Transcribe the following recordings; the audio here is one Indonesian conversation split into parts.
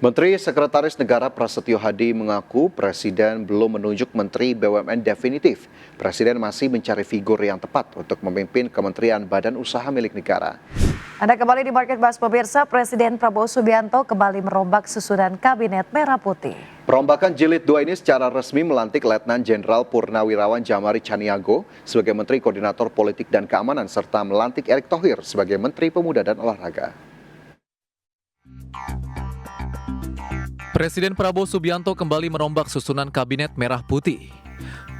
Menteri Sekretaris Negara Prasetyo Hadi mengaku Presiden belum menunjuk Menteri BUMN definitif. Presiden masih mencari figur yang tepat untuk memimpin Kementerian Badan Usaha milik negara. Anda kembali di Market Buzz pemirsa, Presiden Prabowo Subianto kembali merombak susunan Kabinet Merah Putih. Perombakan jilid 2 ini secara resmi melantik Letnan Jenderal Purnawirawan Djamari Chaniago sebagai Menteri Koordinator Politik dan Keamanan serta melantik Erick Thohir sebagai Menteri Pemuda dan Olahraga. Presiden Prabowo Subianto kembali merombak susunan Kabinet Merah Putih.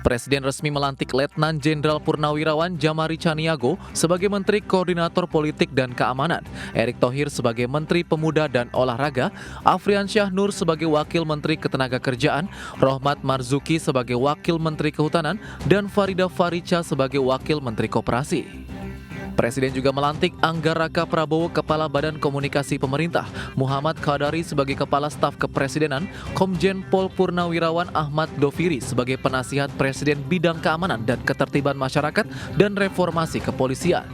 Presiden resmi melantik Letnan Jenderal Purnawirawan Djamari Chaniago sebagai Menteri Koordinator Politik dan Keamanan, Erick Thohir sebagai Menteri Pemuda dan Olahraga, Afriansyah Nur sebagai Wakil Menteri Ketenagakerjaan, Rohmat Marzuki sebagai Wakil Menteri Kehutanan, dan Farida Faricha sebagai Wakil Menteri Koperasi. Presiden juga melantik Angga Raka Prabowo Kepala Badan Komunikasi Pemerintah, Muhammad Qadari sebagai Kepala Staf Kepresidenan, Komjen Pol Purnawirawan Ahmad Doviri sebagai Penasihat Presiden Bidang Keamanan dan Ketertiban Masyarakat dan Reformasi Kepolisian.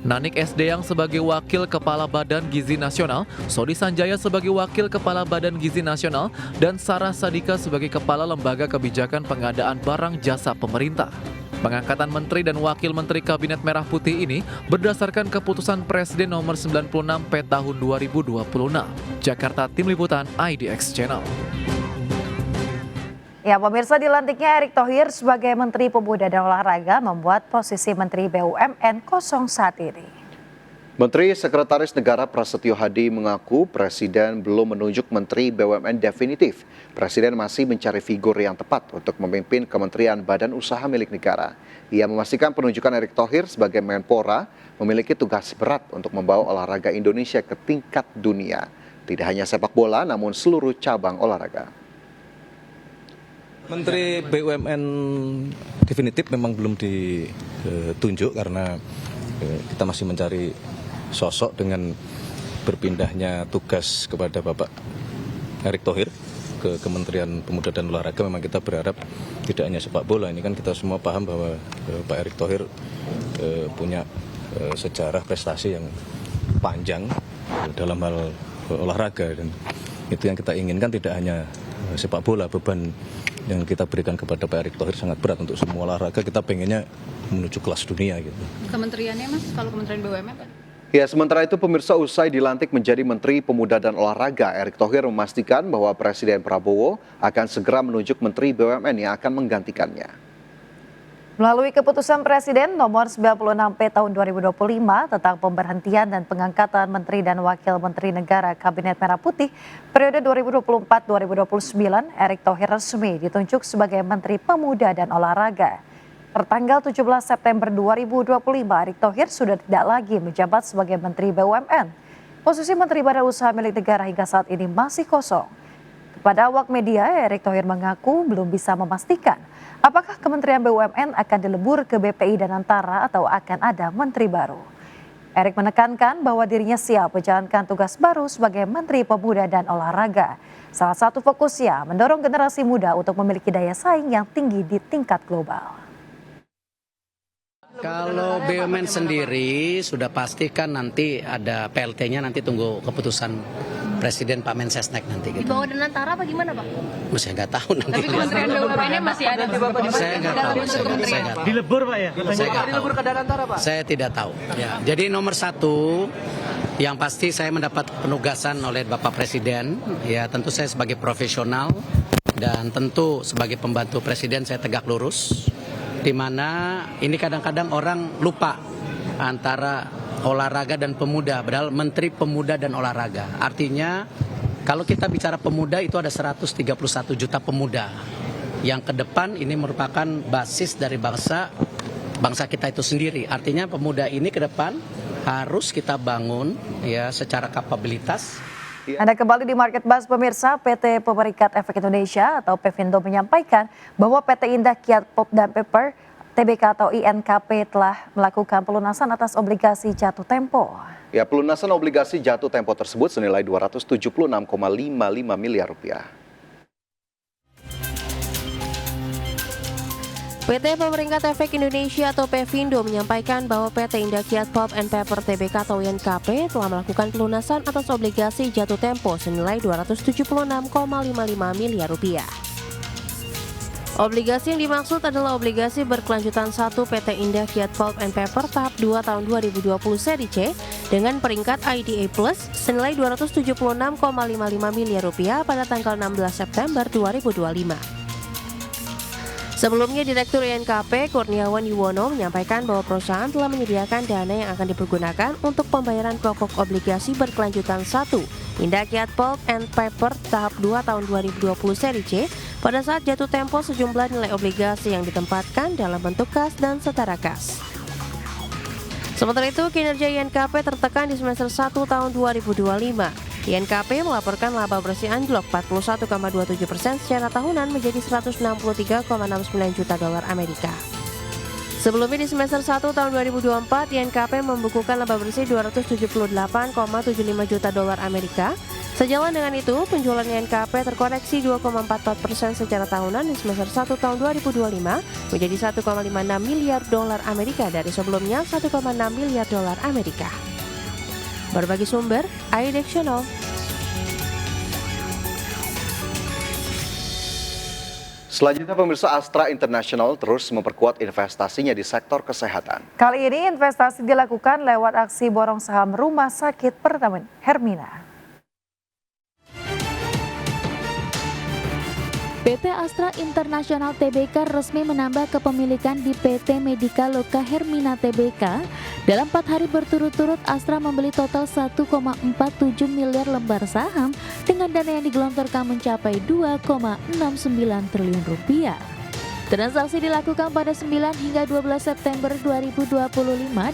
Nanik Sdeyang sebagai Wakil Kepala Badan Gizi Nasional, Sodi Sanjaya sebagai Wakil Kepala Badan Gizi Nasional, dan Sarah Sadika sebagai Kepala Lembaga Kebijakan Pengadaan Barang Jasa Pemerintah. Pengangkatan Menteri dan Wakil Menteri Kabinet Merah Putih ini berdasarkan keputusan Presiden nomor 96 P tahun 2026. Jakarta, Tim Liputan IDX Channel. Ya, pemirsa, dilantiknya Erick Thohir sebagai Menteri Pemuda dan Olahraga membuat posisi Menteri BUMN kosong saat ini. Menteri Sekretaris Negara Prasetyo Hadi mengaku Presiden belum menunjuk Menteri BUMN definitif. Presiden masih mencari figur yang tepat untuk memimpin Kementerian Badan Usaha milik negara. Ia memastikan penunjukan Erick Thohir sebagai Menpora memiliki tugas berat untuk membawa olahraga Indonesia ke tingkat dunia. Tidak hanya sepak bola, namun seluruh cabang olahraga. Menteri BUMN definitif memang belum ditunjuk karena kita masih mencari sosok dengan berpindahnya tugas kepada Bapak Erick Thohir ke Kementerian Pemuda dan Olahraga. Memang kita berharap tidak hanya sepak bola, ini kan kita semua paham bahwa Pak Erick Thohir punya sejarah prestasi yang panjang dalam hal olahraga, dan itu yang kita inginkan, tidak hanya sepak bola. Beban yang kita berikan kepada Pak Erick Thohir sangat berat untuk semua olahraga. Kita pengennya menuju kelas dunia gitu. Kementeriannya Mas, kalau Kementerian BUMN Pak? Ya, sementara itu pemirsa, usai dilantik menjadi Menteri Pemuda dan Olahraga, Erick Thohir memastikan bahwa Presiden Prabowo akan segera menunjuk Menteri BUMN yang akan menggantikannya. Melalui keputusan Presiden nomor 96 P tahun 2025 tentang pemberhentian dan pengangkatan Menteri dan Wakil Menteri Negara Kabinet Merah Putih periode 2024-2029, Erick Thohir resmi ditunjuk sebagai Menteri Pemuda dan Olahraga. Pertanggal 17 September 2025, Erick Thohir sudah tidak lagi menjabat sebagai Menteri BUMN. Posisi Menteri Badan Usaha milik negara hingga saat ini masih kosong. Kepada awak media, Erick Thohir mengaku belum bisa memastikan apakah Kementerian BUMN akan dilebur ke BPI dan Antara atau akan ada menteri baru. Erick menekankan bahwa dirinya siap menjalankan tugas baru sebagai Menteri Pemuda dan Olahraga. Salah satu fokusnya mendorong generasi muda untuk memiliki daya saing yang tinggi di tingkat global. Kalau BUMN sendiri sudah pastikan nanti ada PLT-nya, nanti tunggu keputusan Presiden Pak Mensesnek nanti. Di bawah dan Antara apa gimana Pak? Saya nggak tahu nanti. Tapi Kementerian BUMN-nya masih ada. Saya nggak tahu. Dilebur Pak ya? Saya nggak tahu. Saya tidak tahu. Ya. Jadi nomor satu, yang pasti saya mendapat penugasan oleh Bapak Presiden. Ya, tentu saya sebagai profesional dan tentu sebagai pembantu Presiden saya tegak lurus. Di mana ini kadang-kadang orang lupa antara olahraga dan pemuda, padahal Menteri Pemuda dan Olahraga. Artinya kalau kita bicara pemuda itu ada 131 juta pemuda yang ke depan ini merupakan basis dari bangsa kita itu sendiri. Artinya pemuda ini ke depan harus kita bangun ya secara kapabilitas. Anda kembali di Market Buzz pemirsa. PT Pemerikat Efek Indonesia atau Pevindo menyampaikan bahwa PT Indah Kiat Pulp dan Paper TBK atau INKP telah melakukan pelunasan atas obligasi jatuh tempo. Ya, pelunasan obligasi jatuh tempo tersebut senilai 276,55 miliar rupiah. PT Pemeringkat Efek Indonesia atau PEVINDO menyampaikan bahwa PT Indakiat Pulp and Paper Tbk atau INKP telah melakukan pelunasan atas obligasi jatuh tempo senilai Rp276,55 miliar. Obligasi yang dimaksud adalah obligasi berkelanjutan 1 PT Indakiat Pulp and Paper tahap 2 tahun 2020 seri C dengan peringkat IDA Plus senilai Rp276,55 miliar pada tanggal 16 September 2025. Sebelumnya, Direktur INKP Kurniawan Yuwono menyampaikan bahwa perusahaan telah menyediakan dana yang akan dipergunakan untuk pembayaran pokok obligasi berkelanjutan 1 Indakiat Pulp and Paper tahap 2 tahun 2020 seri C pada saat jatuh tempo sejumlah nilai obligasi yang ditempatkan dalam bentuk kas dan setara kas. Sementara itu, kinerja INKP tertekan di semester 1 tahun 2025. INKP melaporkan laba bersih anjlok 41,27% secara tahunan menjadi $163,69 juta Amerika. Sebelumnya di semester 1 tahun 2024, INKP membukukan laba bersih $278,75 juta Amerika. Sejalan dengan itu, penjualan INKP terkoreksi 2,44% secara tahunan di semester 1 tahun 2025 menjadi $1,56 miliar Amerika dari sebelumnya $1,6 miliar Amerika. Berbagi sumber, IDEX Channel. Selanjutnya pemirsa, Astra International terus memperkuat investasinya di sektor kesehatan. Kali ini investasi dilakukan lewat aksi borong saham Rumah Sakit Hermina. PT Astra International Tbk resmi menambah kepemilikan di PT Medika Loka Hermina Tbk. Dalam 4 hari berturut-turut, Astra membeli total 1,47 miliar lembar saham dengan dana yang digelontorkan mencapai 2,69 triliun rupiah. Transaksi dilakukan pada 9 hingga 12 September 2025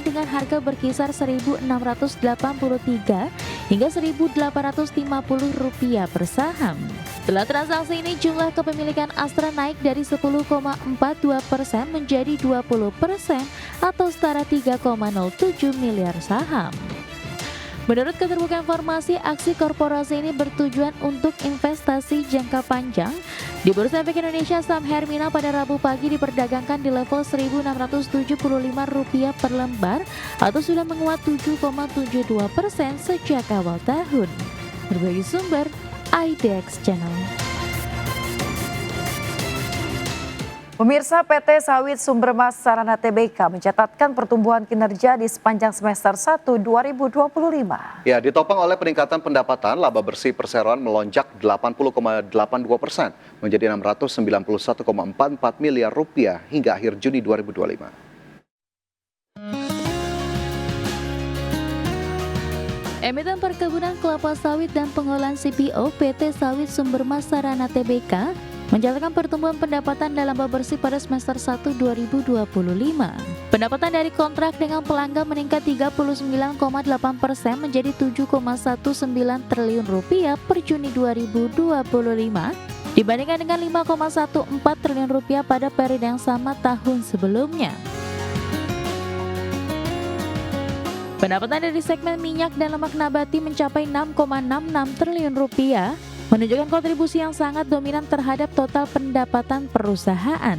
dengan harga berkisar Rp1.683 hingga Rp1.850 per saham. Setelah transaksi ini, jumlah kepemilikan Astra naik dari 10,42% menjadi 20% atau setara 3,07 miliar saham. Menurut keterbukaan informasi, aksi korporasi ini bertujuan untuk investasi jangka panjang. Di Bursa Efek Indonesia, saham Hermina pada Rabu pagi diperdagangkan di level Rp1.675 per lembar atau sudah menguat 7,72% sejak awal tahun. Berbagi sumber, IDEX Channel. Pemirsa, PT Sawit Sumbermas Sarana Tbk mencatatkan pertumbuhan kinerja di sepanjang semester 1 2025. Ya, ditopang oleh peningkatan pendapatan, laba bersih perseroan melonjak 80,82% menjadi Rp691,44 miliar hingga akhir Juni 2025. Emiten Perkebunan Kelapa Sawit dan Pengolahan CPO PT Sawit Sumbermas Sarana Tbk mencatatkan pertumbuhan pendapatan dan laba bersih pada semester 1 2025. Pendapatan dari kontrak dengan pelanggan meningkat 39,8% menjadi Rp7,19 triliun per Juni 2025 dibandingkan dengan Rp5,14 triliun pada periode yang sama tahun sebelumnya. Pendapatan dari segmen minyak dan lemak nabati mencapai Rp6,66 triliun, menunjukkan kontribusi yang sangat dominan terhadap total pendapatan perusahaan.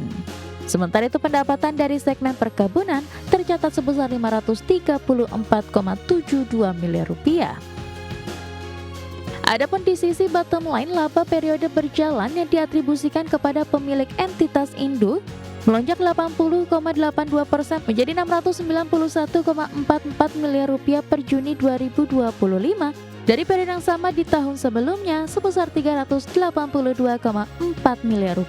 Sementara itu, pendapatan dari segmen perkebunan tercatat sebesar Rp534,72 miliar. Adapun di sisi bottom line, laba periode berjalan yang diatribusikan kepada pemilik entitas induk melonjak 80,82% menjadi Rp691,44 miliar per Juni 2025 dari periode yang sama di tahun sebelumnya sebesar Rp382,4 miliar.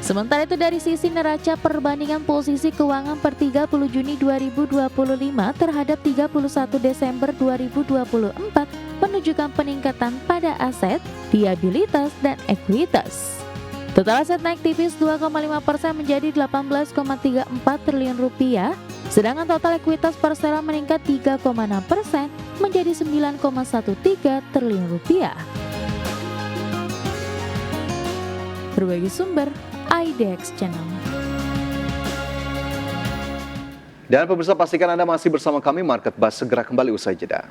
Sementara itu, dari sisi neraca, perbandingan posisi keuangan per 30 Juni 2025 terhadap 31 Desember 2024 menunjukkan peningkatan pada aset, liabilitas, dan ekuitas. Total aset naik tipis 2,5% menjadi Rp18,34 triliun, sedangkan total ekuitas persero meningkat 3,6% menjadi Rp9,13 triliun. Berbagi sumber, IDEX Channel. Dan pemirsa, pastikan Anda masih bersama kami, Market Buzz segera kembali usai jeda.